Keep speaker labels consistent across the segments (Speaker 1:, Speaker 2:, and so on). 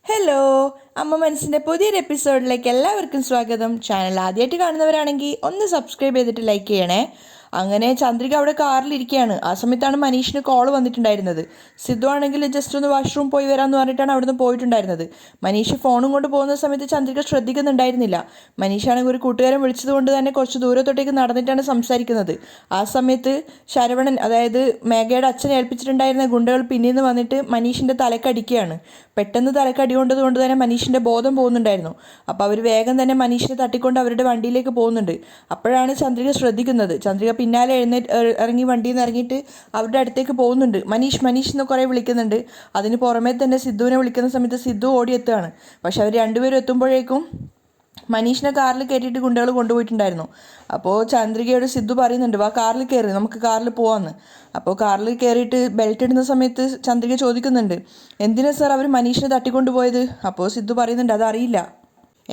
Speaker 1: Hello, അമ്മ മനസ്സിൻ്റെ പുതിയൊരു എപ്പിസോഡിലേക്ക് എല്ലാവർക്കും സ്വാഗതം. ചാനൽ ആദ്യമായിട്ട് കാണുന്നവരാണെങ്കിൽ ഒന്ന് സബ്സ്ക്രൈബ് ചെയ്തിട്ട് ലൈക്ക് ചെയ്യണേ. അങ്ങനെ ചന്ദ്രിക അവിടെ കാറിലിരിക്കുകയാണ്. ആ സമയത്താണ് മനീഷിന് കോൾ വന്നിട്ടുണ്ടായിരുന്നത്. സിദ്ധു ആണെങ്കിൽ ജസ്റ്റ് ഒന്ന് വാഷ്റൂം പോയി വരാമെന്ന് പറഞ്ഞിട്ടാണ് അവിടുന്ന് പോയിട്ടുണ്ടായിരുന്നത്. മനീഷ് ഫോണും കൊണ്ട് പോകുന്ന സമയത്ത് ചന്ദ്രിക ശ്രദ്ധിക്കുന്നുണ്ടായിരുന്നില്ല. മനീഷാണെങ്കിൽ ഒരു കൂട്ടുകാരൻ വിളിച്ചത് കൊണ്ട് തന്നെ കുറച്ച് ദൂരത്തോട്ടേക്ക് നടന്നിട്ടാണ് സംസാരിക്കുന്നത്. ആ സമയത്ത് ശരവണൻ, അതായത് മേഘയുടെ അച്ഛനെ ഏൽപ്പിച്ചിട്ടുണ്ടായിരുന്ന ഗുണ്ടകൾ പിന്നീന്ന് വന്നിട്ട് മനീഷിൻ്റെ തലക്കടിക്കുകയാണ്. പെട്ടെന്ന് തലക്കടി കൊണ്ടതുകൊണ്ട് തന്നെ മനീഷിൻ്റെ ബോധം പോകുന്നുണ്ടായിരുന്നു. അപ്പോൾ അവർ വേഗം തന്നെ മനീഷിനെ തട്ടിക്കൊണ്ട് അവരുടെ വണ്ടിയിലേക്ക് പോകുന്നുണ്ട്. അപ്പോഴാണ് ചന്ദ്രിക ശ്രദ്ധിക്കുന്നത്. ചന്ദ്രിക പിന്നാലെ ഇറങ്ങി വണ്ടിയിൽ നിന്ന് ഇറങ്ങിയിട്ട് അവരുടെ അടുത്തേക്ക് പോകുന്നുണ്ട്. മനീഷ് മനീഷ് എന്ന് കുറേ വിളിക്കുന്നുണ്ട്. അതിന് പുറമേ തന്നെ സിദ്ധുവിനെ വിളിക്കുന്ന സമയത്ത് സിദ്ധു ഓടിയെത്തുകയാണ്. പക്ഷെ അവർ രണ്ടുപേരും എത്തുമ്പോഴേക്കും മനീഷിനെ കാറിൽ കയറ്റിയിട്ട് ഗുണ്ടകൾ കൊണ്ടുപോയിട്ടുണ്ടായിരുന്നു. അപ്പോൾ ചന്ദ്രികയോട് സിദ്ധു പറയുന്നുണ്ട്, വാ കാറിൽ കയറി, നമുക്ക് കാറിൽ പോവാമെന്ന്. അപ്പോൾ കാറിൽ കയറിയിട്ട് ബെൽറ്റ് ഇടുന്ന സമയത്ത് ചന്ദ്രിക ചോദിക്കുന്നുണ്ട്, എന്തിനാ സാർ അവർ മനീഷിനെ തട്ടിക്കൊണ്ടുപോയത്? അപ്പോൾ സിദ്ധു പറയുന്നുണ്ട്, അതറിയില്ല,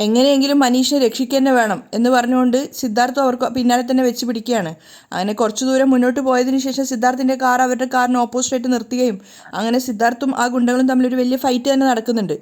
Speaker 1: എങ്ങനെയെങ്കിലും മനീഷിനെ രക്ഷിക്കുക തന്നെ വേണം എന്ന് പറഞ്ഞുകൊണ്ട് സിദ്ധാർത്ഥം അവർക്ക് പിന്നാലെ തന്നെ വെച്ച് പിടിക്കുകയാണ്. അങ്ങനെ കുറച്ചു ദൂരം മുന്നോട്ട് പോയതിനു ശേഷം സിദ്ധാർത്ഥിൻ്റെ കാർ അവരുടെ കാറിന് ഓപ്പോസിറ്റായിട്ട് നിർത്തുകയും അങ്ങനെ സിദ്ധാർത്ഥും ആ ഗുണ്ടകളും തമ്മിൽ ഒരു വലിയ ഫൈറ്റ് തന്നെ നടക്കുന്നുണ്ട്.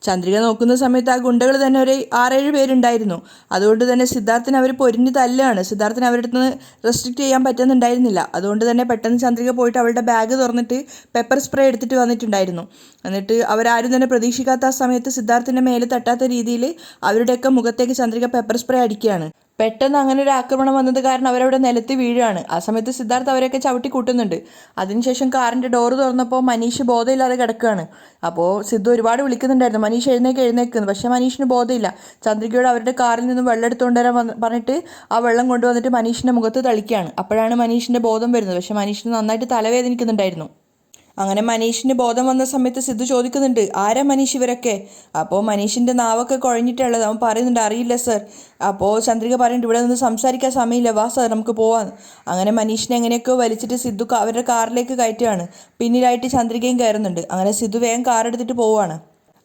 Speaker 1: ചന്ദ്രിക നോക്കുന്ന സമയത്ത് ആ ഗുണ്ടകൾ തന്നെ ഒരു 6-7 പേരുണ്ടായിരുന്നു. അതുകൊണ്ട് തന്നെ സിദ്ധാർത്ഥിന് അവർ പൊരിഞ്ഞ് തല്ലുകയാണ്. സിദ്ധാർത്ഥിന് അവരുടെ അടുത്ത് നിന്ന് റെസ്ട്രിക്റ്റ് ചെയ്യാൻ പറ്റുന്നുണ്ടായിരുന്നില്ല. അതുകൊണ്ട് തന്നെ പെട്ടെന്ന് ചന്ദ്രിക പോയിട്ട് അവളുടെ ബാഗ് തുറന്നിട്ട് പെപ്പർ സ്പ്രേ എടുത്തിട്ട് വന്നിട്ടുണ്ടായിരുന്നു. എന്നിട്ട് അവരാരും തന്നെ പ്രതീക്ഷിക്കാത്ത ആ സമയത്ത് സിദ്ധാർത്ഥിൻ്റെ മേലെ തട്ടാത്ത രീതിയിൽ അവരുടെയൊക്കെ മുഖത്തേക്ക് ചന്ദ്രിക പെപ്പർ സ്പ്രേ അടിക്കുകയാണ്. പെട്ടെന്ന് അങ്ങനെ ഒരു ആക്രമണം വന്നത് കാരണം അവരവിടെ നിലത്ത് വീഴുകയാണ്. ആ സമയത്ത് സിദ്ധാർത്ഥ് അവരെയൊക്കെ ചവിട്ടി കൂട്ടുന്നുണ്ട്. അതിനുശേഷം കാറിൻ്റെ ഡോറ് തുറന്നപ്പോൾ മനീഷ് ബോധമില്ലാതെ കിടക്കുകയാണ്. അപ്പോൾ സിദ്ധു ഒരുപാട് വിളിക്കുന്നുണ്ടായിരുന്നു, മനീഷ് എഴുന്നേക്കുന്നു. പക്ഷേ മനീഷിന് ബോധമില്ല. ചന്ദ്രികയോട് അവരുടെ കാറിൽ നിന്ന് വെള്ളം എടുത്തുകൊണ്ട് വരാൻ പറഞ്ഞിട്ട് ആ വെള്ളം കൊണ്ടുവന്നിട്ട് മനീഷിൻ്റെ മുഖത്ത് തളിക്കുകയാണ്. അപ്പോഴാണ് മനീഷിൻ്റെ ബോധം വരുന്നത്. പക്ഷേ മനീഷിന് നന്നായിട്ട് തലവേദനിക്കുന്നുണ്ടായിരുന്നു. അങ്ങനെ മനീഷിന് ബോധം വന്ന സമയത്ത് സിദ്ധു ചോദിക്കുന്നുണ്ട്, ആരാ മനീഷ് ഇവരൊക്കെ? അപ്പോൾ മനീഷിൻ്റെ നാവൊക്കെ കുഴഞ്ഞിട്ടുള്ളത്. അവൻ പറയുന്നുണ്ട്, അറിയില്ല സർ. അപ്പോൾ ചന്ദ്രിക പറയുന്നുണ്ട്, ഇവിടെ നിന്ന് സംസാരിക്കാൻ സമയമില്ല, വാ സർ നമുക്ക് പോവാന്ന്. അങ്ങനെ മനീഷിനെ എങ്ങനെയൊക്കെയോ വലിച്ചിട്ട് സിദ്ധു അവരുടെ കാറിലേക്ക് കയറ്റുകയാണ്. പിന്നിലായിട്ട് ചന്ദ്രികയും കയറുന്നുണ്ട്. അങ്ങനെ സിദ്ധു വേഗം കാർ എടുത്തിട്ട് പോവുകയാണ്.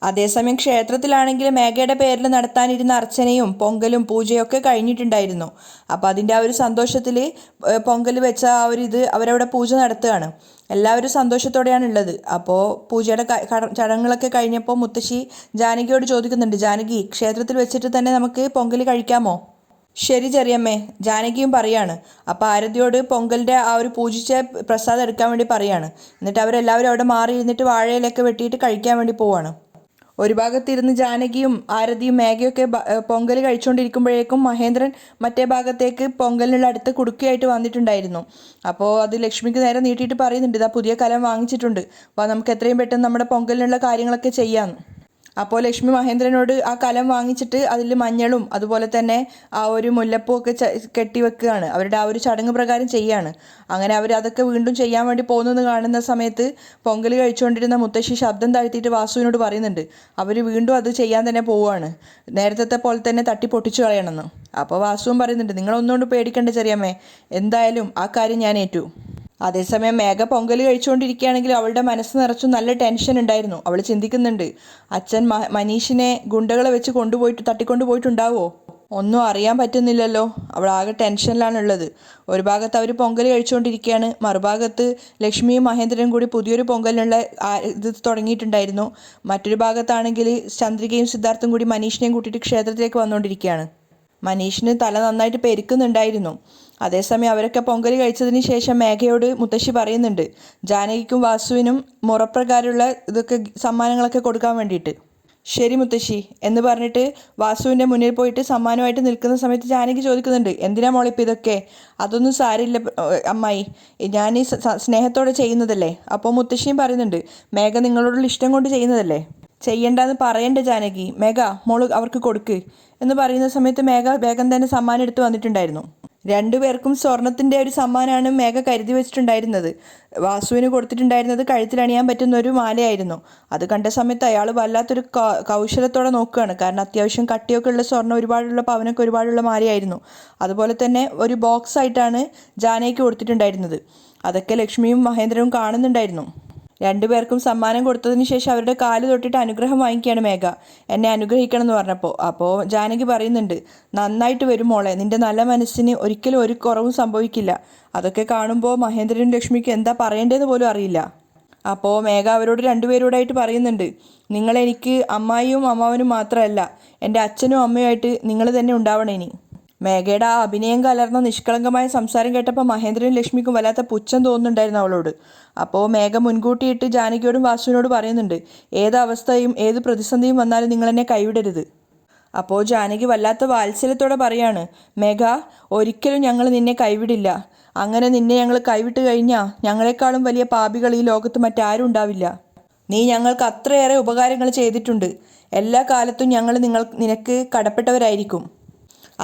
Speaker 1: അതേസമയം ക്ഷേത്രത്തിലാണെങ്കിൽ മേഘയുടെ പേരിൽ നടത്താനിരുന്ന അർച്ചനയും പൊങ്കലും പൂജയൊക്കെ കഴിഞ്ഞിട്ടുണ്ടായിരുന്നു. അപ്പോൾ അതിൻ്റെ ആ ഒരു സന്തോഷത്തിൽ പൊങ്കൽ വെച്ച ആ ഒരു അവരവിടെ പൂജ നടത്തുകയാണ്. എല്ലാവരും സന്തോഷത്തോടെയാണ് ഉള്ളത്. അപ്പോൾ പൂജയുടെ ചടങ്ങുകളൊക്കെ കഴിഞ്ഞപ്പോൾ മുത്തശ്ശി ജാനകിയോട് ചോദിക്കുന്നുണ്ട്, ജാനകി, ക്ഷേത്രത്തിൽ വെച്ചിട്ട് തന്നെ നമുക്ക് പൊങ്കൽ കഴിക്കാമോ? ശരി ചെറിയമ്മേ, ജാനകിയും പറയാണ്. അപ്പോൾ ആരതിയോട് പൊങ്കലിൻ്റെ ആ ഒരു പൂജിച്ച പ്രസാദം എടുക്കാൻ വേണ്ടി പറയാണ്. എന്നിട്ട് അവരെല്ലാവരും അവിടെ മാറി ഇരുന്നിട്ട് വാഴയിലൊക്കെ വെട്ടിയിട്ട് കഴിക്കാൻ വേണ്ടി പോവാണ്. ഒരു ഭാഗത്തിരുന്ന് ജാനകിയും ആരതിയും മേഘയൊക്കെ പൊങ്കൽ കഴിച്ചുകൊണ്ടിരിക്കുമ്പോഴേക്കും മഹേന്ദ്രൻ മറ്റേ ഭാഗത്തേക്ക് പൊങ്കലിനുള്ള അടുത്ത് കുടുക്കയായിട്ട് വന്നിട്ടുണ്ടായിരുന്നു. അപ്പോൾ അത് ലക്ഷ്മിക്ക് നേരെ നീട്ടിയിട്ട് പറയുന്നുണ്ട്, ഇതാ പുതിയ കലം വാങ്ങിച്ചിട്ടുണ്ട്, അപ്പോൾ നമുക്ക് എത്രയും പെട്ടെന്ന് നമ്മുടെ പൊങ്കലിനുള്ള കാര്യങ്ങളൊക്കെ ചെയ്യാമെന്ന്. അപ്പോൾ ലക്ഷ്മി മഹേന്ദ്രനോട് ആ കലം വാങ്ങിച്ചിട്ട് അതിൽ മഞ്ഞളും അതുപോലെ തന്നെ ആ ഒരു മുല്ലപ്പൂ ഒക്കെ കെട്ടി വെക്കുകയാണ്. അവരുടെ ആ ഒരു ചടങ്ങ് പ്രകാരം ചെയ്യാണ്. അങ്ങനെ അവർ അതൊക്കെ വീണ്ടും ചെയ്യാൻ വേണ്ടി പോകുന്നത് കാണുന്ന സമയത്ത് പൊങ്കൽ കഴിച്ചുകൊണ്ടിരുന്ന മുത്തശ്ശി ശബ്ദം താഴ്ത്തിയിട്ട് വാസുവിനോട് പറയുന്നുണ്ട്, അവർ വീണ്ടും അത് ചെയ്യാൻ തന്നെ പോവുകയാണ്, നേരത്തെ പോലെ തന്നെ തട്ടി പൊട്ടിച്ചു കളയണമെന്ന്. അപ്പോൾ വാസുവും പറയുന്നുണ്ട്, നിങ്ങളൊന്നുകൊണ്ട് പേടിക്കണ്ട ചെറിയമ്മേ, എന്തായാലും ആ കാര്യം ഞാൻ ഏറ്റു. അതേസമയം മേഘ പൊങ്കൽ കഴിച്ചുകൊണ്ടിരിക്കുകയാണെങ്കിൽ അവളുടെ മനസ്സ് നിറച്ചും നല്ല ടെൻഷൻ ഉണ്ടായിരുന്നു. അവൾ ചിന്തിക്കുന്നുണ്ട്, അച്ഛൻ മനീഷിനെ ഗുണ്ടകളെ വെച്ച് തട്ടിക്കൊണ്ടുപോയിട്ടുണ്ടാവുമോ? ഒന്നും അറിയാൻ പറ്റുന്നില്ലല്ലോ. അവൾ ആകെ ടെൻഷനിലാണുള്ളത്. ഒരു ഭാഗത്ത് അവർ പൊങ്കൽ കഴിച്ചുകൊണ്ടിരിക്കുകയാണ്, മറുഭാഗത്ത് ലക്ഷ്മിയും മഹേന്ദ്രനും കൂടി പുതിയൊരു പൊങ്കലിനുള്ള തുടങ്ങിയിട്ടുണ്ടായിരുന്നു. മറ്റൊരു ഭാഗത്താണെങ്കിൽ ചന്ദ്രികയും സിദ്ധാർത്ഥും കൂടി മനീഷിനെയും കൂട്ടിയിട്ട് ക്ഷേത്രത്തിലേക്ക് വന്നുകൊണ്ടിരിക്കുകയാണ്. മനീഷിന് തല നന്നായിട്ട് പെരുക്കുന്നുണ്ടായിരുന്നു. അതേസമയം അവരൊക്കെ പൊങ്കൽ കഴിച്ചതിന് ശേഷം മേഘയോട് മുത്തശ്ശി പറയുന്നുണ്ട്, ജാനകിക്കും വാസുവിനും മുറപ്രകാരമുള്ള സമ്മാനങ്ങളൊക്കെ കൊടുക്കാൻ വേണ്ടിയിട്ട്. ശരി മുത്തശ്ശി എന്ന് പറഞ്ഞിട്ട് വാസുവിൻ്റെ മുന്നിൽ പോയിട്ട് സമ്മാനമായിട്ട് നിൽക്കുന്ന സമയത്ത് ജാനകി ചോദിക്കുന്നുണ്ട്, എന്തിനാ മോളിപ്പോൾ ഇതൊക്കെ? അതൊന്നും സാരില്ല അമ്മായി, ഞാൻ ഈ സ്നേഹത്തോടെ ചെയ്യുന്നതല്ലേ. അപ്പോൾ മുത്തശ്ശിയും പറയുന്നുണ്ട്, മേഘ നിങ്ങളോടുള്ള ഇഷ്ടം കൊണ്ട് ചെയ്യുന്നതല്ലേ, ചെയ്യണ്ടെന്ന് പറയണ്ട ജാനകി, മേഘ മോള് അവർക്ക് കൊടുക്ക് എന്ന് പറയുന്ന സമയത്ത് മേഘ വേഗം തന്നെ സമ്മാനം എടുത്ത് വന്നിട്ടുണ്ടായിരുന്നു. രണ്ടുപേർക്കും സ്വർണത്തിൻ്റെ ഒരു സമ്മാനമാണ് മേഘ കരുതി വെച്ചിട്ടുണ്ടായിരുന്നത്. വാസുവിന് കൊടുത്തിട്ടുണ്ടായിരുന്നത് കഴുത്തിലണിയാൻ പറ്റുന്ന ഒരു മാലയായിരുന്നു. അത് കണ്ട സമയത്ത് അയാൾ വല്ലാത്തൊരു കൗശലത്തോടെ നോക്കുകയാണ്. കാരണം അത്യാവശ്യം കട്ടിയൊക്കെ ഉള്ള സ്വർണ്ണം, ഒരുപാടുള്ള പവനൊക്കെ ഒരുപാടുള്ള മാലയായിരുന്നു. അതുപോലെ തന്നെ ഒരു ബോക്സ് ആയിട്ടാണ് ജാനകിക്ക് കൊടുത്തിട്ടുണ്ടായിരുന്നത്. അതൊക്കെ ലക്ഷ്മിയും മഹേന്ദ്രനും കാണുന്നുണ്ടായിരുന്നു. രണ്ടുപേർക്കും സമ്മാനം കൊടുത്തതിന് ശേഷം അവരുടെ കാല് തൊട്ടിട്ട് അനുഗ്രഹം വാങ്ങിക്കുകയാണ് മേഘ, എന്നെ അനുഗ്രഹിക്കണം എന്ന് പറഞ്ഞപ്പോൾ. അപ്പോൾ ജാനകി പറയുന്നുണ്ട്, നന്നായിട്ട് വരും മോളെ, നിന്റെ നല്ല മനസ്സിന് ഒരിക്കലും ഒരു കുറവും സംഭവിക്കില്ല. അതൊക്കെ കാണുമ്പോൾ മഹേന്ദ്രനും ലക്ഷ്മിക്ക് എന്താ പറയേണ്ടതെന്ന് പോലും അറിയില്ല. അപ്പോൾ മേഘ അവരോട് രണ്ടുപേരോടായിട്ട് പറയുന്നുണ്ട്, നിങ്ങളെനിക്ക് അമ്മായിയും അമ്മാവനും മാത്രമല്ല, എൻ്റെ അച്ഛനും അമ്മയുമായിട്ട് നിങ്ങൾ തന്നെ ഉണ്ടാവണം ഇനി. മേഘയുടെ ആ അഭിനയം കലർന്ന നിഷ്കളങ്കമായ സംസാരം കേട്ടപ്പോൾ മഹേന്ദ്രനും ലക്ഷ്മിക്കും വല്ലാത്ത പുച്ഛം തോന്നുന്നുണ്ടായിരുന്നു അവളോട്. അപ്പോൾ മേഘ മുൻകൂട്ടിയിട്ട് ജാനകിയോടും വാസുവിനോട് പറയുന്നുണ്ട്, ഏത് അവസ്ഥയും ഏത് പ്രതിസന്ധിയും വന്നാലും നിങ്ങളെന്നെ കൈവിടരുത്. അപ്പോൾ ജാനകി വല്ലാത്ത വാത്സല്യത്തോടെ പറയാണ്, മേഘ, ഒരിക്കലും ഞങ്ങൾ നിന്നെ കൈവിടില്ല. അങ്ങനെ നിന്നെ ഞങ്ങൾ കൈവിട്ട് കഴിഞ്ഞാൽ ഞങ്ങളെക്കാളും വലിയ പാപികൾ ഈ ലോകത്ത് മറ്റാരും ഉണ്ടാവില്ല. നീ ഞങ്ങൾക്ക് അത്രയേറെ ഉപകാരങ്ങൾ ചെയ്തിട്ടുണ്ട്. എല്ലാ കാലത്തും ഞങ്ങൾ നിനക്ക് കടപ്പെട്ടവരായിരിക്കും.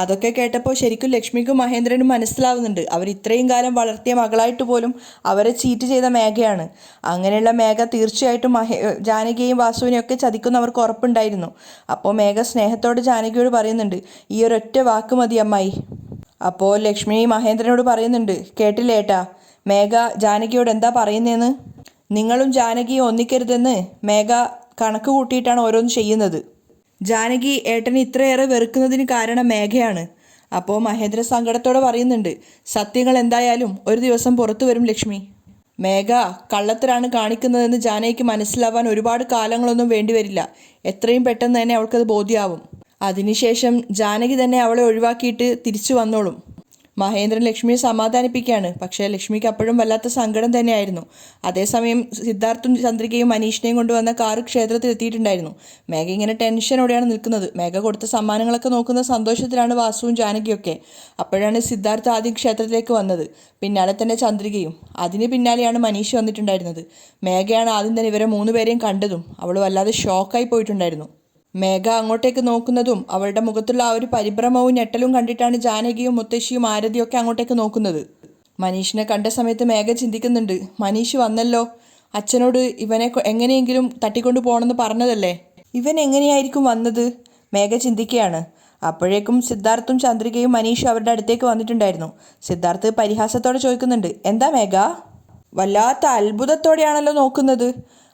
Speaker 1: അതൊക്കെ കേട്ടപ്പോൾ ശരിക്കും ലക്ഷ്മിക്കും മഹേന്ദ്രനും മനസ്സിലാവുന്നുണ്ട്, അവർ ഇത്രയും കാലം വളർത്തിയ മകളായിട്ട് പോലും അവരെ ചീറ്റ് ചെയ്ത മേഘയാണ്. അങ്ങനെയുള്ള മേഘ തീർച്ചയായിട്ടും ജാനകിയെയും വാസുവിനെയും ഒക്കെ ചതിക്കുന്നവർക്ക് ഉറപ്പുണ്ടായിരുന്നു. അപ്പോൾ മേഘ സ്നേഹത്തോടെ ജാനകിയോട് പറയുന്നുണ്ട്, ഈ ഒരൊറ്റ വാക്ക് മതി അമ്മായി. അപ്പോൾ ലക്ഷ്മി മഹേന്ദ്രനോട് പറയുന്നുണ്ട്, കേട്ടില്ലേ ഏട്ടാ, മേഘ ജാനകിയോട് എന്താ പറയുന്നതെന്ന്. നിങ്ങളും ജാനകിയും ഒന്നിക്കരുതെന്ന് മേഘ കണക്ക് കൂട്ടിയിട്ടാണ് ഓരോന്ന് ചെയ്യുന്നത്. ജാനകി ഏട്ടനെ ഇത്രയേറെ വെറുക്കുന്നതിന് കാരണം മേഘയാണ്. അപ്പോൾ മഹേന്ദ്ര സങ്കടത്തോടെ പറയുന്നുണ്ട്, സത്യങ്ങൾ എന്തായാലും ഒരു ദിവസം പുറത്തു വരും ലക്ഷ്മി. മേഘ കള്ളത്തരാണ് കാണിക്കുന്നതെന്ന് ജാനകിക്ക് മനസ്സിലാവാൻ ഒരുപാട് കാലങ്ങളൊന്നും വേണ്ടിവരില്ല. എത്രയും പെട്ടെന്ന് തന്നെ അവൾക്കത് ബോധ്യമാവും. അതിനുശേഷം ജാനകി തന്നെ അവളെ ഒഴിവാക്കിയിട്ട് തിരിച്ചു വന്നോളും. മഹേന്ദ്രൻ ലക്ഷ്മിയെ സമാധാനിപ്പിക്കുകയാണ്. പക്ഷേ ലക്ഷ്മിക്ക് അപ്പോഴും വല്ലാത്ത സങ്കടം തന്നെയായിരുന്നു. അതേസമയം സിദ്ധാർത്ഥും ചന്ദ്രികയും മനീഷിനെയും കൊണ്ടുവന്ന കാറ് ക്ഷേത്രത്തിൽ എത്തിയിട്ടുണ്ടായിരുന്നു. മേഘ ഇങ്ങനെ ടെൻഷനോടെയാണ് നിൽക്കുന്നത്. മേഘ കൊടുത്ത സമ്മാനങ്ങളൊക്കെ നോക്കുന്ന സന്തോഷത്തിലാണ് വാസുവും ജാനകിയൊക്കെ. അപ്പോഴാണ് സിദ്ധാർത്ഥ് ആദ്യം ക്ഷേത്രത്തിലേക്ക് വന്നത്. പിന്നാലെ തന്നെ ചന്ദ്രികയും. അതിന് പിന്നാലെയാണ് മനീഷ് വന്നിട്ടുണ്ടായിരുന്നത്. മേഘയാണ് ആദ്യം തന്നെ ഇവരെ 3 പേരെയും കണ്ടതും അവൾ വല്ലാതെ ഷോക്കായി പോയിട്ടുണ്ടായിരുന്നു. മേഘ അങ്ങോട്ടേക്ക് നോക്കുന്നതും അവളുടെ മുഖത്തുള്ള ആ ഒരു പരിഭ്രമവും ഞെട്ടലും കണ്ടിട്ടാണ് ജാനകിയും മുത്തശ്ശിയും ആരതിയൊക്കെ അങ്ങോട്ടേക്ക് നോക്കുന്നത്. മനീഷിനെ കണ്ട സമയത്ത് മേഘ ചിന്തിക്കുന്നുണ്ട്, മനീഷ് വന്നല്ലോ, അച്ഛനോട് ഇവനെ എങ്ങനെയെങ്കിലും തട്ടിക്കൊണ്ടു പോകണമെന്ന് പറഞ്ഞതല്ലേ, ഇവൻ എങ്ങനെയായിരിക്കും വന്നത്? മേഘ ചിന്തിക്കുകയാണ്. അപ്പോഴേക്കും സിദ്ധാർത്ഥും ചന്ദ്രികയും മനീഷും അവരുടെ അടുത്തേക്ക് വന്നിട്ടുണ്ടായിരുന്നു. സിദ്ധാർത്ഥ് പരിഹാസത്തോടെ ചോദിക്കുന്നുണ്ട്, എന്താ മേഘ, വല്ലാത്ത അത്ഭുതത്തോടെയാണല്ലോ നോക്കുന്നത്.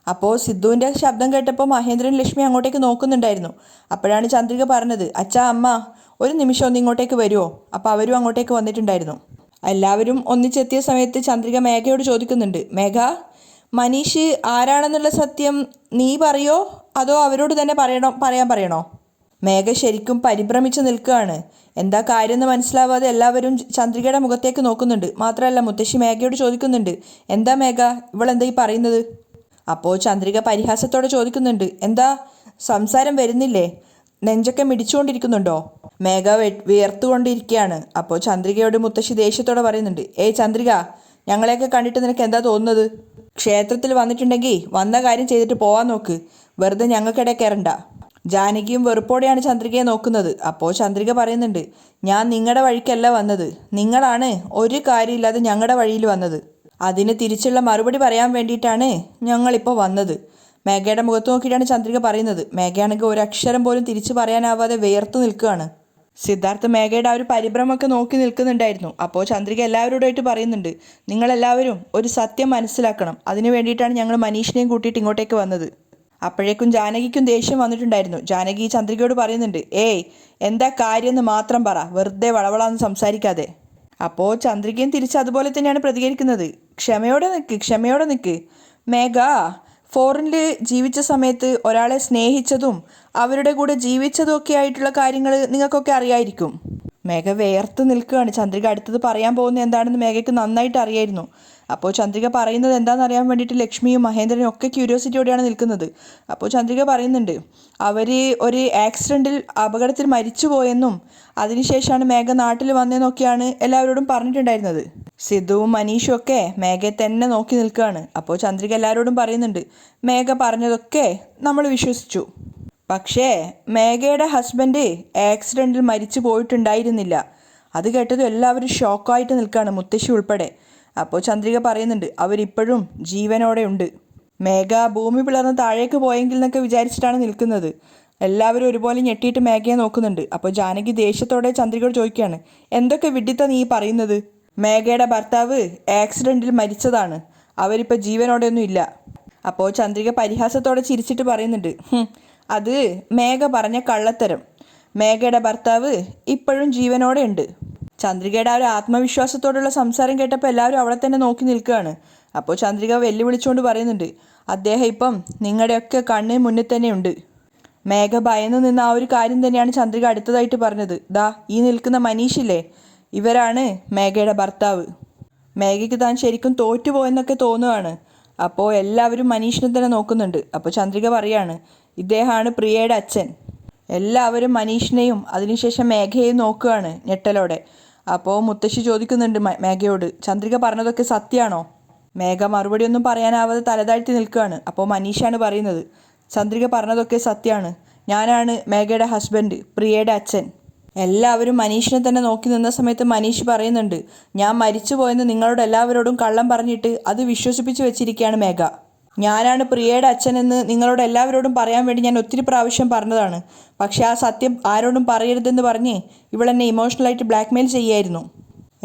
Speaker 1: അപ്പോൾ സിദ്ധുവിൻ്റെ ശബ്ദം കേട്ടപ്പോൾ മഹേന്ദ്രൻ ലക്ഷ്മി അങ്ങോട്ടേക്ക് നോക്കുന്നുണ്ടായിരുന്നു. അപ്പോഴാണ് ചന്ദ്രിക പറഞ്ഞത്, അച്ഛാ അമ്മ ഒരു നിമിഷം ഒന്ന് ഇങ്ങോട്ടേക്ക് വരുമോ? അപ്പോൾ അവരും അങ്ങോട്ടേക്ക് വന്നിട്ടുണ്ടായിരുന്നു. എല്ലാവരും ഒന്നിച്ചെത്തിയ സമയത്ത് ചന്ദ്രിക മേഘയോട് ചോദിക്കുന്നുണ്ട്, മേഘ, മനീഷ് ആരാണെന്നുള്ള സത്യം നീ പറയോ അതോ അവരോട് തന്നെ പറയാൻ പറയണോ? മേഘ ശരിക്കും പരിഭ്രമിച്ച് നിൽക്കുകയാണ്. എന്താ കാര്യമെന്ന് മനസ്സിലാവാതെ എല്ലാവരും ചന്ദ്രികയുടെ മുഖത്തേക്ക് നോക്കുന്നുണ്ട്. മാത്രമല്ല മുത്തശ്ശി മേഘയോട് ചോദിക്കുന്നുണ്ട്, എന്താ മേഘ, ഇവളെന്താ ഈ പറയുന്നത്? അപ്പോൾ ചന്ദ്രിക പരിഹാസത്തോടെ ചോദിക്കുന്നുണ്ട്, എന്താ സംസാരം വരുന്നില്ലേ, നെഞ്ചൊക്കെ മിടിച്ചുകൊണ്ടിരിക്കുന്നുണ്ടോ? മേഘ വിയർത്തുകൊണ്ടിരിക്കുകയാണ്. അപ്പോൾ ചന്ദ്രികയോട് മുത്തശ്ശി ദേഷ്യത്തോടെ പറയുന്നുണ്ട്, ഏയ് ചന്ദ്രിക, ഞങ്ങളെയൊക്കെ കണ്ടിട്ട് നിനക്ക് എന്താ തോന്നുന്നത്? ക്ഷേത്രത്തിൽ വന്നിട്ടുണ്ടെങ്കിൽ വന്ന കാര്യം ചെയ്തിട്ട് പോവാൻ നോക്ക്, വെറുതെ ഞങ്ങൾക്കിടെ കയറണ്ട. ജാനകിയും വെറുപ്പോടെയാണ് ചന്ദ്രികയെ നോക്കുന്നത്. അപ്പോൾ ചന്ദ്രിക പറയുന്നുണ്ട്, ഞാൻ നിങ്ങളുടെ വഴിക്കല്ല വന്നത്, നിങ്ങളാണ് ഒരു കാര്യമില്ലാതെ ഞങ്ങളുടെ വഴിയിൽ വന്നത്. അതിന് തിരിച്ചുള്ള മറുപടി പറയാൻ വേണ്ടിയിട്ടാണ് ഞങ്ങളിപ്പോൾ വന്നത്. മേഘയുടെ മുഖത്ത് നോക്കിയിട്ടാണ് ചന്ദ്രിക പറയുന്നത്. മേഘയാണെങ്കിൽ ഒരക്ഷരം പോലും തിരിച്ചു പറയാനാവാതെ വേർത്ത് നിൽക്കുകയാണ്. സിദ്ധാർത്ഥ് മേഘയുടെ ആ ഒരു പരിഭ്രമമൊക്കെ നോക്കി നിൽക്കുന്നുണ്ടായിരുന്നു. അപ്പോൾ ചന്ദ്രിക എല്ലാവരോടായിട്ട് പറയുന്നുണ്ട്, നിങ്ങളെല്ലാവരും ഒരു സത്യം മനസ്സിലാക്കണം, അതിന് വേണ്ടിയിട്ടാണ് ഞങ്ങൾ മനീഷിനെയും കൂട്ടിയിട്ട് ഇങ്ങോട്ടേക്ക് വന്നത്. അപ്പോഴേക്കും ജാനകിക്കും ദേഷ്യം വന്നിട്ടുണ്ടായിരുന്നു. ജാനകി ചന്ദ്രികയോട് പറയുന്നുണ്ട്, ഏയ് എന്താ കാര്യമെന്ന് മാത്രം പറ, വെറുതെ വളവളാന്ന് സംസാരിക്കാതെ. അപ്പോൾ ചന്ദ്രികയും തിരിച്ച് അതുപോലെ തന്നെയാണ് പ്രതികരിക്കുന്നത്. ക്ഷമയോടെ നിൽക്ക് മേഘ, ഫോറിനിൽ ജീവിച്ച സമയത്ത് ഒരാളെ സ്നേഹിച്ചതും അവരുടെ കൂടെ ജീവിച്ചതും ഒക്കെ ആയിട്ടുള്ള കാര്യങ്ങൾ നിങ്ങൾക്കൊക്കെ അറിയായിരിക്കും. മേഘ വേർത്ത് നിൽക്കുകയാണ്. ചന്ദ്രിക അടുത്തത് പറയാൻ പോകുന്നത് എന്താണെന്ന് മേഘയ്ക്ക് നന്നായിട്ട് അറിയായിരുന്നു. അപ്പോൾ ചന്ദ്രിക പറയുന്നത് എന്താണെന്ന് അറിയാൻ വേണ്ടിയിട്ട് ലക്ഷ്മിയും മഹേന്ദ്രനും ഒക്കെ ക്യൂരിയോസിറ്റിയോടെയാണ് നിൽക്കുന്നത്. അപ്പോൾ ചന്ദ്രിക പറയുന്നുണ്ട്, അവർ ഒരു ആക്സിഡൻറ്റിൽ അപകടത്തിൽ മരിച്ചു പോയെന്നും അതിനുശേഷമാണ് മേഘ നാട്ടിൽ വന്നതെന്നൊക്കെയാണ് എല്ലാവരോടും പറഞ്ഞിട്ടുണ്ടായിരുന്നത്. സിദ്ധുവും മനീഷും ഒക്കെ മേഘയെ തന്നെ നോക്കി നിൽക്കുകയാണ്. അപ്പോൾ ചന്ദ്രിക എല്ലാവരോടും പറയുന്നുണ്ട്, മേഘ പറഞ്ഞതൊക്കെ നമ്മൾ വിശ്വസിച്ചു, പക്ഷേ മേഘയുടെ ഹസ്ബൻഡ് ആക്സിഡൻറ്റിൽ മരിച്ചു പോയിട്ടുണ്ടായിരുന്നില്ല. അത് കേട്ടതും എല്ലാവരും ഷോക്കായിട്ട് നിൽക്കുകയാണ്, മുത്തശ്ശി ഉൾപ്പെടെ. അപ്പോൾ ചന്ദ്രിക പറയുന്നുണ്ട്, അവരിപ്പോഴും ജീവനോടെ ഉണ്ട്. മേഘ ഭൂമി പിളർന്ന് താഴേക്ക് പോയെങ്കിൽ എന്നൊക്കെ വിചാരിച്ചിട്ടാണ് നിൽക്കുന്നത്. എല്ലാവരും ഒരുപോലെ ഞെട്ടിയിട്ട് മേഘയെ നോക്കുന്നുണ്ട്. അപ്പോൾ ജാനകി ദേഷ്യത്തോടെ ചന്ദ്രികയോട് ചോദിക്കുകയാണ്, എന്തൊക്കെ വിഡ്ഢിത്ത നീ പറയുന്നത്? മേഘയുടെ ഭർത്താവ് ആക്സിഡൻറ്റിൽ മരിച്ചതാണ്, അവരിപ്പോൾ ജീവനോടെയൊന്നും ഇല്ല. അപ്പോൾ ചന്ദ്രിക പരിഹാസത്തോടെ ചിരിച്ചിട്ട് പറയുന്നുണ്ട്, അത് മേഘ പറഞ്ഞ കള്ളത്തരം. മേഘയുടെ ഭർത്താവ് ഇപ്പോഴും ജീവനോടെ ഉണ്ട്. ചന്ദ്രികയുടെ ആ ഒരു ആത്മവിശ്വാസത്തോടുള്ള സംസാരം കേട്ടപ്പോൾ എല്ലാവരും അവളെ തന്നെ നോക്കി നിൽക്കുകയാണ്. അപ്പോൾ ചന്ദ്രിക വെല്ലുവിളിച്ചുകൊണ്ട് പറയുന്നുണ്ട്, അദ്ദേഹം ഇപ്പം നിങ്ങളുടെയൊക്കെ കണ്ണിന് മുന്നിൽ തന്നെയുണ്ട്. മേഘ ഭയന്ന് നിന്ന ആ ഒരു കാര്യം തന്നെയാണ് ചന്ദ്രിക അടുത്തതായിട്ട് പറഞ്ഞത്. ദാ ഈ നിൽക്കുന്ന മനീഷില്ലേ, ഇവരാണ് മേഘയുടെ ഭർത്താവ്. മേഘയ്ക്ക് താൻ ശരിക്കും തോറ്റുപോയെന്നൊക്കെ തോന്നുകയാണ്. അപ്പോൾ എല്ലാവരും മനീഷിനെ തന്നെ നോക്കുന്നുണ്ട്. അപ്പോൾ ചന്ദ്രിക പറയാണ്, ഇദ്ദേഹമാണ് പ്രിയയുടെ അച്ഛൻ. എല്ലാവരും മനീഷിനെയും അതിനുശേഷം മേഘയെയും നോക്കുകയാണ് ഞെട്ടലോടെ. അപ്പോൾ മുത്തശ്ശി ചോദിക്കുന്നുണ്ട് മേഘയോട്, ചന്ദ്രിക പറഞ്ഞതൊക്കെ സത്യമാണോ? മേഘ മറുപടി ഒന്നും പറയാനാവാതെ തലതാഴ്ത്തി നിൽക്കുകയാണ്. അപ്പോൾ മനീഷാണ് പറയുന്നത്, ചന്ദ്രിക പറഞ്ഞതൊക്കെ സത്യമാണ്. ഞാനാണ് മേഘയുടെ ഹസ്ബൻഡ്, പ്രിയയുടെ അച്ഛൻ. എല്ലാവരും മനീഷിനെ തന്നെ നോക്കി നിന്ന സമയത്ത് മനീഷ് പറയുന്നുണ്ട്, ഞാൻ മരിച്ചു പോയെന്ന് നിങ്ങളോട് എല്ലാവരോടും കള്ളം പറഞ്ഞിട്ട് അത് വിശ്വസിപ്പിച്ച് വെച്ചിരിക്കുകയാണ് മേഘ. ഞാനാണ് പ്രിയയുടെ അച്ഛനെന്ന് നിങ്ങളോട് എല്ലാവരോടും പറയാൻ വേണ്ടി ഞാൻ ഒത്തിരി പ്രാവശ്യം പറഞ്ഞതാണ്. പക്ഷേ ആ സത്യം ആരോടും പറയരുതെന്ന് പറഞ്ഞ് ഇവളെന്നെ ഇമോഷണലായിട്ട് ബ്ലാക്ക്മെയിൽ ചെയ്യായിരുന്നു.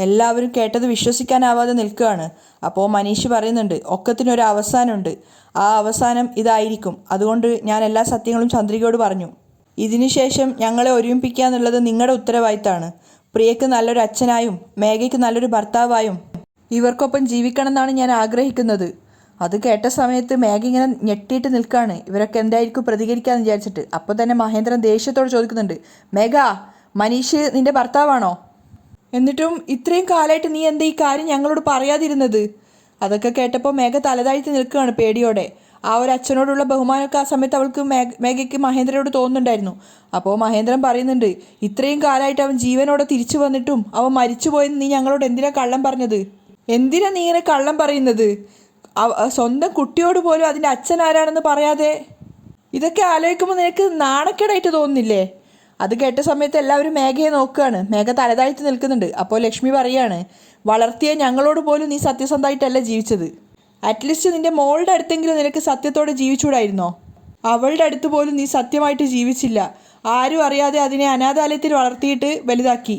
Speaker 1: എല്ലാവരും കേട്ടത് വിശ്വസിക്കാനാവാതെ നിൽക്കുകയാണ്. അപ്പോൾ മനീഷ് പറയുന്നുണ്ട്, ഒക്കത്തിനൊരു അവസാനമുണ്ട്. ആ അവസാനം ഇതായിരിക്കും. അതുകൊണ്ട് ഞാൻ എല്ലാ സത്യങ്ങളും ചന്ദ്രികയോട് പറഞ്ഞു. ഇതിനുശേഷം ഞങ്ങളെ ഒരുമിപ്പിക്കുക എന്നുള്ളത് നിങ്ങളുടെ ഉത്തരവാദിത്തമാണ്. പ്രിയയ്ക്ക് നല്ലൊരു അച്ഛനായും മേഘയ്ക്ക് നല്ലൊരു ഭർത്താവായും ഇവർക്കൊപ്പം ജീവിക്കണം എന്നാണ് ഞാൻ ആഗ്രഹിക്കുന്നത്. അത് കേട്ട സമയത്ത് മേഘ ഇങ്ങനെ ഞെട്ടിയിട്ട് നിൽക്കുകയാണ്. ഇവരൊക്കെ എന്തായിരിക്കും പ്രതികരിക്കാമെന്ന് വിചാരിച്ചിട്ട്. അപ്പോൾ തന്നെ മഹേന്ദ്രൻ ദേഷ്യത്തോട് ചോദിക്കുന്നുണ്ട്, മേഘ, മനീഷ് നിന്റെ ഭർത്താവാണോ? എന്നിട്ടും ഇത്രയും കാലമായിട്ട് നീ എന്താ ഈ കാര്യം ഞങ്ങളോട് പറയാതിരുന്നത്? അതൊക്കെ കേട്ടപ്പോൾ മേഘ തലതാഴ്ത്തി നിൽക്കുകയാണ് പേടിയോടെ. ആ ഒരു അച്ഛനോടുള്ള ബഹുമാനമൊക്കെ ആ സമയത്ത് അവൾക്ക് മേഘയ്ക്ക് മഹേന്ദ്രനോട് തോന്നുന്നുണ്ടായിരുന്നു. അപ്പോൾ മഹേന്ദ്രൻ പറയുന്നുണ്ട്, ഇത്രയും കാലമായിട്ട് അവൻ ജീവനോടെ തിരിച്ചു വന്നിട്ടും അവൻ മരിച്ചു പോയെന്ന് നീ ഞങ്ങളോട് എന്തിനാ കള്ളം പറഞ്ഞത്? എന്തിനാ നീ ഇങ്ങനെ കള്ളം പറയുന്നത്? സ്വന്തം കുട്ടിയോട് പോലും അതിൻ്റെ അച്ഛൻ ആരാണെന്ന് പറയാതെ. ഇതൊക്കെ ആലോചിക്കുമ്പോൾ നിനക്ക് നാണക്കേടായിട്ട് തോന്നുന്നില്ലേ? അത് കേട്ട സമയത്ത് എല്ലാവരും മേഘയെ നോക്കുകയാണ്. മേഘ തലതാഴ്ത്തി നിൽക്കുന്നുണ്ട്. അപ്പോൾ ലക്ഷ്മി പറയാണ്, വളർത്തിയ ഞങ്ങളോട് പോലും നീ സത്യസന്ധമായിട്ടല്ല ജീവിച്ചത്. അറ്റ്ലീസ്റ്റ് നിന്റെ മോളുടെ അടുത്തെങ്കിലും നിനക്ക് സത്യത്തോടെ ജീവിച്ചൂടായിരുന്നോ? അവളുടെ അടുത്ത് പോലും നീ സത്യമായിട്ട് ജീവിച്ചില്ല. ആരും അറിയാതെ അതിനെ അനാഥാലയത്തിൽ വളർത്തിയിട്ട് വലുതാക്കി.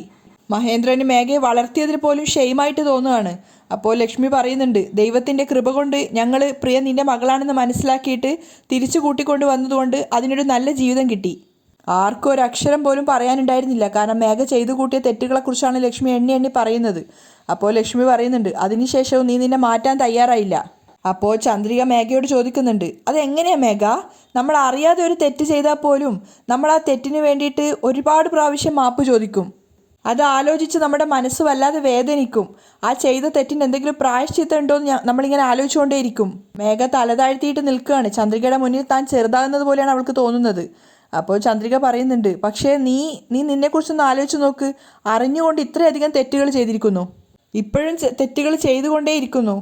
Speaker 1: മഹേന്ദ്രന് മേഘയെ വളർത്തിയതിൽ പോലും ഷെയിമായിട്ട് തോന്നുകയാണ്. അപ്പോൾ ലക്ഷ്മി പറയുന്നുണ്ട്, ദൈവത്തിൻ്റെ കൃപ കൊണ്ട് ഞങ്ങൾ പ്രിയ നിൻ്റെ മകളാണെന്ന് മനസ്സിലാക്കിയിട്ട് തിരിച്ചു കൂട്ടിക്കൊണ്ട് വന്നതുകൊണ്ട് അതിനൊരു നല്ല ജീവിതം കിട്ടി. ആർക്കും ഒരു അക്ഷരം പോലും പറയാനുണ്ടായിരുന്നില്ല. കാരണം മേഘ ചെയ്തു കൂട്ടിയ തെറ്റുകളെക്കുറിച്ചാണ് ലക്ഷ്മി എണ്ണി എണ്ണി പറയുന്നത്. അപ്പോൾ ലക്ഷ്മി പറയുന്നുണ്ട്, അതിനുശേഷവും നീ നിന്നെ മാറ്റാൻ തയ്യാറായില്ല. അപ്പോൾ ചന്ദ്രിക മേഘയോട് ചോദിക്കുന്നുണ്ട്, അതെങ്ങനെയാ മേഘ? നമ്മൾ അറിയാതെ ഒരു തെറ്റ് ചെയ്താൽ പോലും നമ്മൾ ആ തെറ്റിന് വേണ്ടിയിട്ട് ഒരുപാട് പ്രാവശ്യം മാപ്പ് ചോദിക്കും. അത് ആലോചിച്ച് നമ്മുടെ മനസ്സ് വല്ലാതെ വേദനിക്കും. ആ ചെയ്ത തെറ്റിന് എന്തെങ്കിലും പ്രായശ്ചിത്തം ഉണ്ടോ എന്ന് നമ്മളിങ്ങനെ ആലോചിച്ചുകൊണ്ടേയിരിക്കും. മേഘ തലതാഴ്ത്തിയിട്ട് നിൽക്കുകയാണ്. ചന്ദ്രികയുടെ മുന്നിൽ താൻ ചെറുതാകുന്നത് പോലെയാണ് അവൾക്ക് തോന്നുന്നത്. അപ്പോൾ ചന്ദ്രിക പറയുന്നുണ്ട്, പക്ഷേ നീ നിന്നെക്കുറിച്ചൊന്ന് ആലോചിച്ച് നോക്ക്. അറിഞ്ഞുകൊണ്ട് ഇത്രയധികം തെറ്റുകൾ ചെയ്തിരിക്കുന്നു. ഇപ്പോഴും തെറ്റുകൾ ചെയ്തുകൊണ്ടേയിരിക്കുന്നു.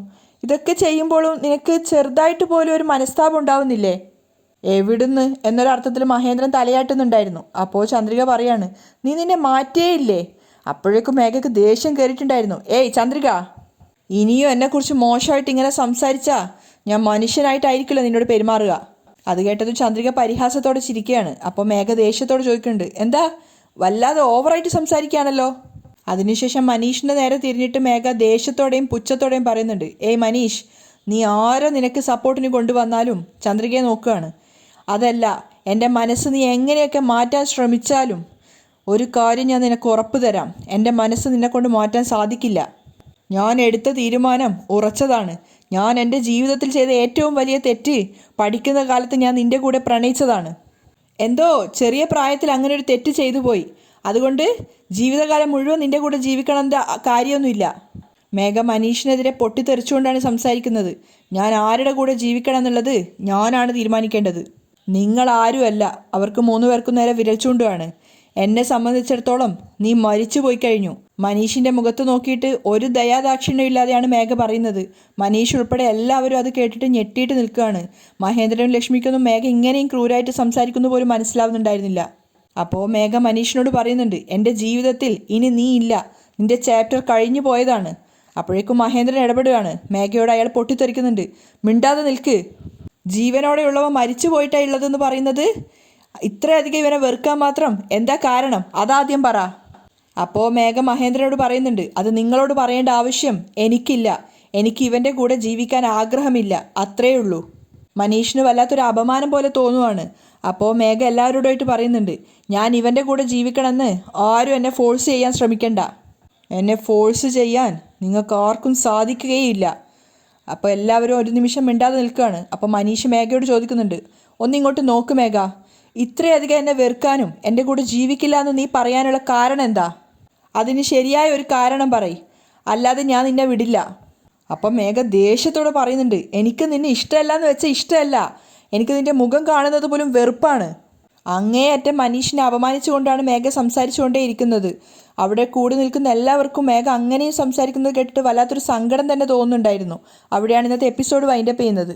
Speaker 1: ഇതൊക്കെ ചെയ്യുമ്പോഴും നിനക്ക് ചെറുതായിട്ട് പോലും ഒരു മനസ്താപം ഉണ്ടാവുന്നില്ലേ? എവിടുന്ന് എന്നൊരർത്ഥത്തിൽ മഹേന്ദ്രൻ തലയാട്ടുന്നുണ്ടായിരുന്നു. അപ്പോൾ ചന്ദ്രിക പറയാണ്, നീ നിന്നെ മാറ്റേയില്ലേ? അപ്പോഴേക്കും മേഘയ്ക്ക് ദേഷ്യം കയറിയിട്ടുണ്ടായിരുന്നു. ഏയ് ചന്ദ്രിക, ഇനിയും എന്നെക്കുറിച്ച് മോശമായിട്ട് ഇങ്ങനെ സംസാരിച്ചാ ഞാൻ മനുഷ്യനായിട്ടായിരിക്കില്ല നിന്നോട് പെരുമാറുക. അത് കേട്ടതും ചന്ദ്രിക പരിഹാസത്തോടെ ചിരിക്കുകയാണ്. അപ്പോൾ മേഘ ദേഷ്യത്തോട് ചോദിക്കുന്നുണ്ട്, എന്താ വല്ലാതെ ഓവറായിട്ട് സംസാരിക്കുകയാണല്ലോ? അതിനുശേഷം മനീഷിൻ്റെ നേരെ തിരിഞ്ഞിട്ട് മേഘ ദേഷ്യത്തോടെയും പുച്ഛത്തോടെയും പറയുന്നുണ്ട്, ഏയ് മനീഷ്, നീ ആരോ നിനക്ക് സപ്പോർട്ടിന് കൊണ്ടുവന്നാലും ചന്ദ്രികയെ നോക്കുകയാണ്. അതല്ല, എൻ്റെ മനസ്സ് നീ എങ്ങനെയൊക്കെ മാറ്റാൻ ശ്രമിച്ചാലും ഒരു കാര്യം ഞാൻ നിനക്ക് ഉറപ്പ് തരാം, എൻ്റെ മനസ്സ് നിന്നെക്കൊണ്ട് മാറ്റാൻ സാധിക്കില്ല. ഞാൻ എടുത്ത തീരുമാനം ഉറച്ചതാണ്. ഞാൻ എൻ്റെ ജീവിതത്തിൽ ചെയ്ത ഏറ്റവും വലിയ തെറ്റ് പഠിക്കുന്ന കാലത്ത് ഞാൻ നിൻ്റെ കൂടെ പ്രണയിച്ചതാണ്. എന്തോ ചെറിയ പ്രായത്തിൽ അങ്ങനെ ഒരു തെറ്റ് ചെയ്തു പോയി. അതുകൊണ്ട് ജീവിതകാലം മുഴുവൻ നിൻ്റെ കൂടെ ജീവിക്കണമെന്ന കാര്യമൊന്നുമില്ല. മേഘ മനീഷിനെതിരെ പൊട്ടിത്തെറിച്ചുകൊണ്ടാണ് സംസാരിക്കുന്നത്. ഞാൻ ആരുടെ കൂടെ ജീവിക്കണം എന്നുള്ളത് ഞാനാണ് തീരുമാനിക്കേണ്ടത്. നിങ്ങളാരുമല്ല. അവർക്ക് 3 പേർക്കും നേരെ വിരൽ ചൂണ്ടുകയാണ്. എന്നെ സംബന്ധിച്ചിടത്തോളം നീ മരിച്ചു പോയി കഴിഞ്ഞു. മനീഷിൻ്റെ മുഖത്ത് നോക്കിയിട്ട് ഒരു ദയാദാക്ഷിണ്യമില്ലാതെയാണ് മേഘ പറയുന്നത്. മനീഷ് ഉൾപ്പെടെ എല്ലാവരും അത് കേട്ടിട്ട് ഞെട്ടിയിട്ട് നിൽക്കുകയാണ്. മഹേന്ദ്രനും ലക്ഷ്മിക്കൊന്നും മേഘ ഇങ്ങനെയും ക്രൂരായിട്ട് സംസാരിക്കുന്ന പോലും മനസ്സിലാവുന്നുണ്ടായിരുന്നില്ല. അപ്പോൾ മേഘ മനീഷിനോട് പറയുന്നുണ്ട്, എൻ്റെ ജീവിതത്തിൽ ഇനി നീ ഇല്ല, നിൻ്റെ ചാപ്റ്റർ കഴിഞ്ഞു പോയതാണ്. അപ്പോഴേക്കും മഹേന്ദ്രൻ ഇടപെടുകയാണ്. മേഘയോട് അയാൾ പൊട്ടിത്തെറിക്കുന്നുണ്ട്, മിണ്ടാതെ നിൽക്ക്. ജീവനോടെയുള്ളവ മരിച്ചു പോയിട്ടാണ് ഉള്ളതെന്ന് പറയുന്നത് ഇത്രയധികം ഇവനെ വെറുക്കാൻ മാത്രം എന്താ കാരണം? അതാദ്യം പറ. അപ്പോൾ മേഘ മഹേന്ദ്രനോട് പറയുന്നുണ്ട്, അത് നിങ്ങളോട് പറയേണ്ട ആവശ്യം എനിക്കില്ല. എനിക്ക് ഇവൻ്റെ കൂടെ ജീവിക്കാൻ ആഗ്രഹമില്ല, അത്രയേ ഉള്ളൂ. മനീഷിന് വല്ലാത്തൊരു അപമാനം പോലെ തോന്നുവാണ്. അപ്പോൾ മേഘ എല്ലാവരോടായിട്ട് പറയുന്നുണ്ട്, ഞാൻ ഇവൻ്റെ കൂടെ ജീവിക്കണമെന്ന് ആരും എന്നെ ഫോഴ്സ് ചെയ്യാൻ ശ്രമിക്കണ്ട. എന്നെ ഫോഴ്സ് ചെയ്യാൻ നിങ്ങൾക്ക് ആർക്കും സാധിക്കുകയില്ല. അപ്പോൾ എല്ലാവരും ഒരു നിമിഷം മിണ്ടാതെ നിൽക്കുകയാണ്. അപ്പോൾ മനീഷ് മേഘയോട് ചോദിക്കുന്നുണ്ട്, ഒന്നിങ്ങോട്ട് നോക്ക് മേഘ, ഇത്രയധികം എന്നെ വെറുക്കാനും എൻ്റെ കൂടെ ജീവിക്കില്ല എന്ന് നീ പറയാനുള്ള കാരണം എന്താ? അതിന് ശരിയായ ഒരു കാരണം പറയ്, അല്ലാതെ ഞാൻ നിന്നെ വിടില്ല. അപ്പം മേഘ ദേഷ്യത്തോടെ പറയുന്നുണ്ട്, എനിക്ക് നിന്നെ ഇഷ്ടമല്ല എന്ന് വെച്ചാൽ ഇഷ്ടമല്ല, എനിക്ക് നിൻ്റെ മുഖം കാണുന്നത് പോലും വെറുപ്പാണ്. അങ്ങേയറ്റം മനീഷിനെ അപമാനിച്ചുകൊണ്ടാണ് മേഘ സംസാരിച്ചുകൊണ്ടേ ഇരിക്കുന്നത്. അവിടെ കൂടി നിൽക്കുന്ന എല്ലാവർക്കും മേഘ അങ്ങനെയും സംസാരിക്കുന്നത് കേട്ടിട്ട് വല്ലാത്തൊരു സങ്കടം തന്നെ തോന്നുന്നുണ്ടായിരുന്നു. അവിടെയാണ് ഇന്നത്തെ എപ്പിസോഡ് വൈൻഡപ്പ് ചെയ്യുന്നത്.